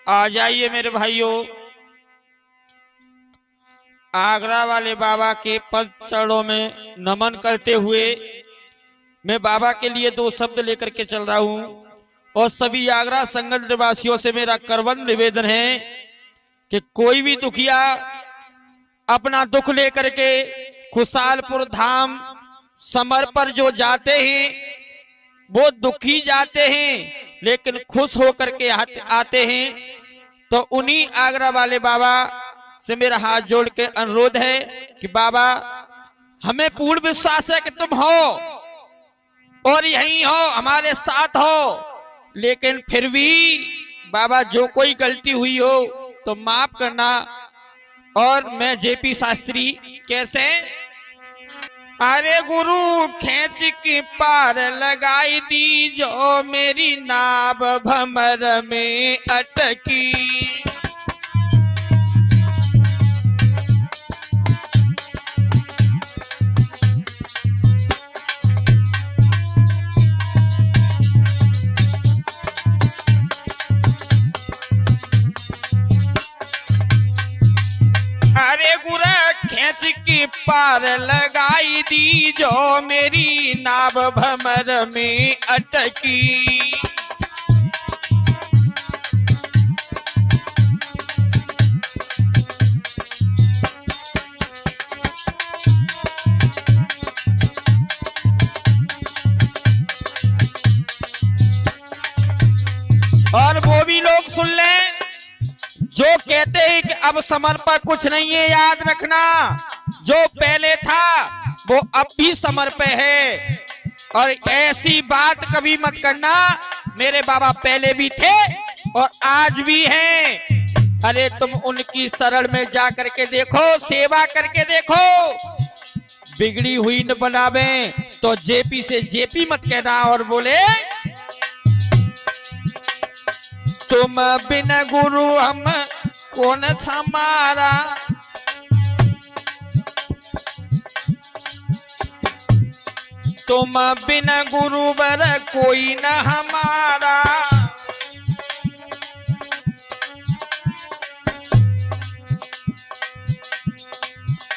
आ जाइए मेरे भाइयों, आगरा वाले बाबा के पद चरणों में नमन करते हुए मैं बाबा के लिए दो शब्द लेकर के चल रहा हूं। और सभी आगरा संगत निवासियों से मेरा करबद्ध निवेदन है कि कोई भी दुखिया अपना दुख लेकर के खुशालपुर धाम समर पर जो जाते हैं वो दुखी जाते हैं लेकिन खुश होकर के आते हैं। तो उन्हीं आगरा वाले बाबा से मेरा हाथ जोड़ के अनुरोध है कि बाबा हमें पूर्ण विश्वास है कि तुम हो और यहीं हो, हमारे साथ हो, लेकिन फिर भी बाबा जो कोई गलती हुई हो तो माफ करना। और मैं जेपी शास्त्री कैसे, अरे गुरु खींच की पार लगाई दी जो मेरी नाव भंवर में अटकी। अरे गुरु खींच की पार लगाई दी जो मेरी नाव भंवर में अटकी। और वो भी लोग सुन लें जो कहते हैं कि अब समर पर कुछ नहीं है, याद रखना जो पहले था वो अब भी समर पे है। और ऐसी बात कभी मत करना, मेरे बाबा पहले भी थे और आज भी हैं। अरे तुम उनकी शरण में जा करके देखो, सेवा करके देखो, बिगड़ी हुई न बनावे। तो जेपी से जेपी मत कहना और बोले तुम बिन गुरु हम कौन हमारा। तुम बिन गुरु बर कोई न हमारा।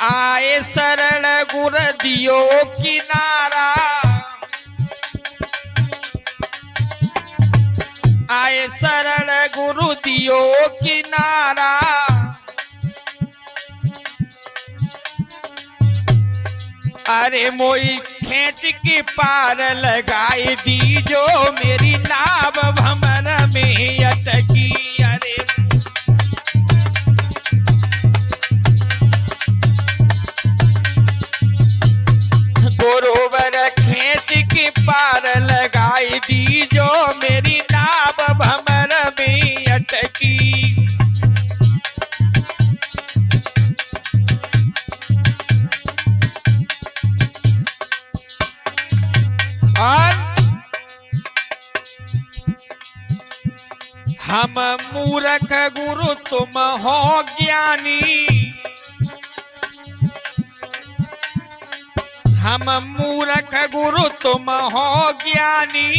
आए शरण गुर दियो किनारा। आए शरण गुरु दियो किनारा। अरे मोई खींच की पार लगाई दी जो मेरी नाव भंवर में अटकी। अरे गोरोवर खींच की पार लगाई दी जो मेरी नाव भंवर में अटकी। और हम मूर्ख गुरु तुम हो ज्ञानी। हम मूर्ख गुरु तुम हो ज्ञानी।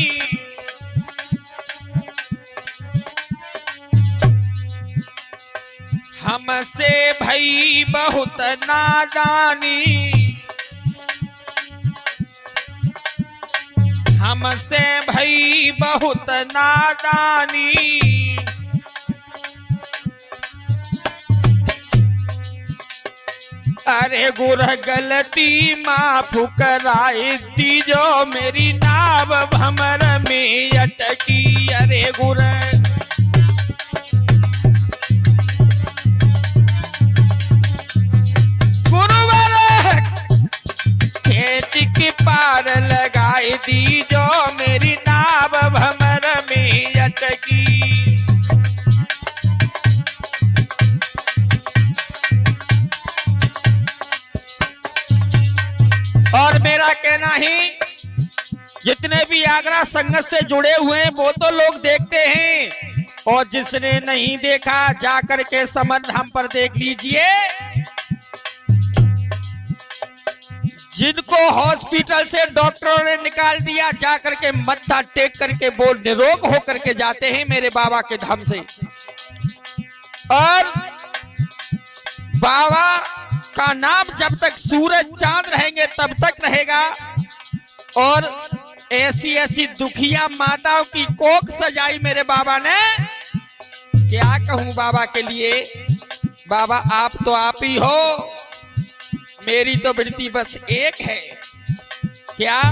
हमसे भई बहुत नादानी। हमसे भई बहुत नादानी। अरे गुरु गलती माफ कराई दी जो मेरी नाव भंवर में अटकी। अरे गुरु गुरुवर खींच की पार लगाई दी जो मेरी नाव भंवर में अटकी। और मेरा कहना ही जितने भी आगरा संगत से जुड़े हुए हैं वो तो लोग देखते हैं, और जिसने नहीं देखा जाकर के समर धाम पर देख लीजिए। जिनको हॉस्पिटल से डॉक्टरों ने निकाल दिया, जाकर के मत्था टेक करके वो निरोग होकर के जाते हैं मेरे बाबा के धाम से। और बाबा का नाम जब तक सूरज चांद रहेंगे तब तक रहेगा। और ऐसी ऐसी दुखिया माताओं की कोख सजाई मेरे बाबा ने, क्या कहूं बाबा के लिए। बाबा आप तो आप ही हो, मेरी तो विनती बस एक है, क्या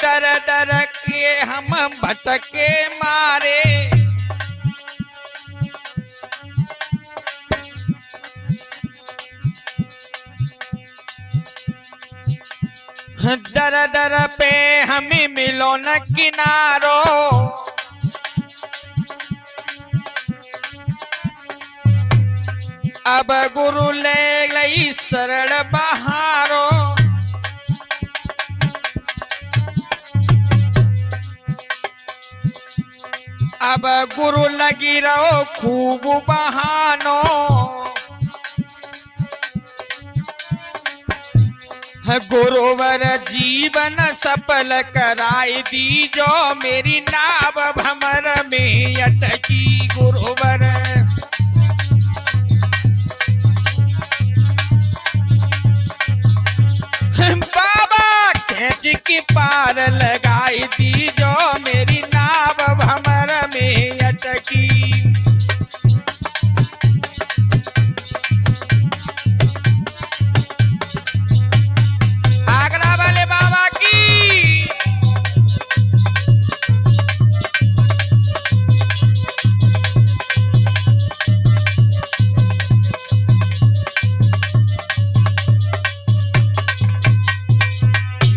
दर दर के हम भटके मारे, दर दर पे हमें मिलो न किनारो, अब गुरु ले लई शरण बहारो। अब गुरु लगी रहो खूब बहानो, गुरुवर जीवन सफल कराई दी जो मेरी नाव भमर में अटकी। गुरुवर बाबा खेच की पार लगाई दी जो मेरी नाव भमर में अटकी। आगरा वाले बाबा की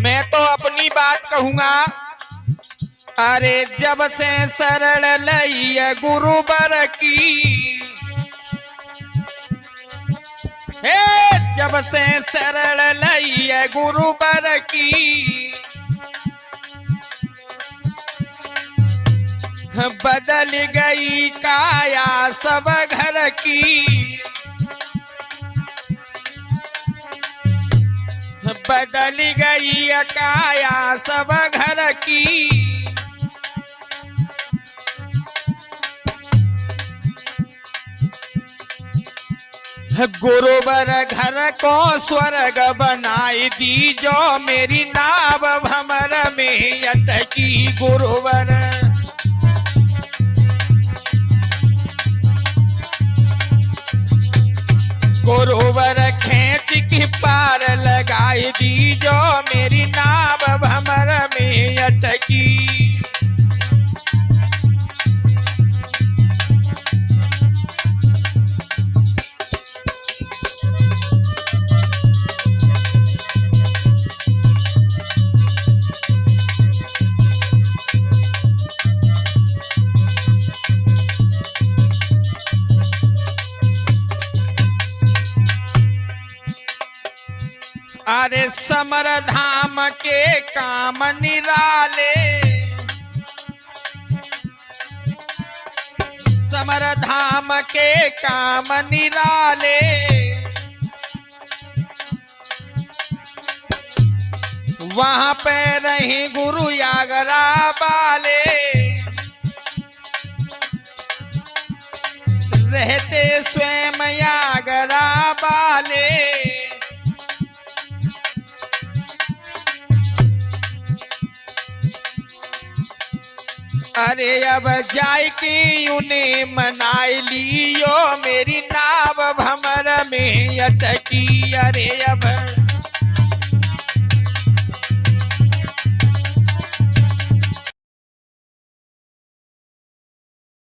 मैं तो अपनी बात कहूंगा। अरे जब से शरण लई गुरुवर की, हे जब से शरण लई गुरुवर की, बदल गई काया सब घर की, बदल गई काया सब घर की। गुरुवर घर को स्वर्ग बनाई दी जो मेरी नाव भमर में अटकी। गुरुवर गुरुवर खेच की पार लगाई दी जो मेरी नाव भमर में अटकी। अरे समर धाम के काम निराले, समर धाम के काम निराले, वहां पे रही गुरु आगरा वाले, रहते स्वयं आगरा वाले। अरे अब जाय की उन्हें मनाई लियो मेरी नाव भमर में अटकी। अरे अब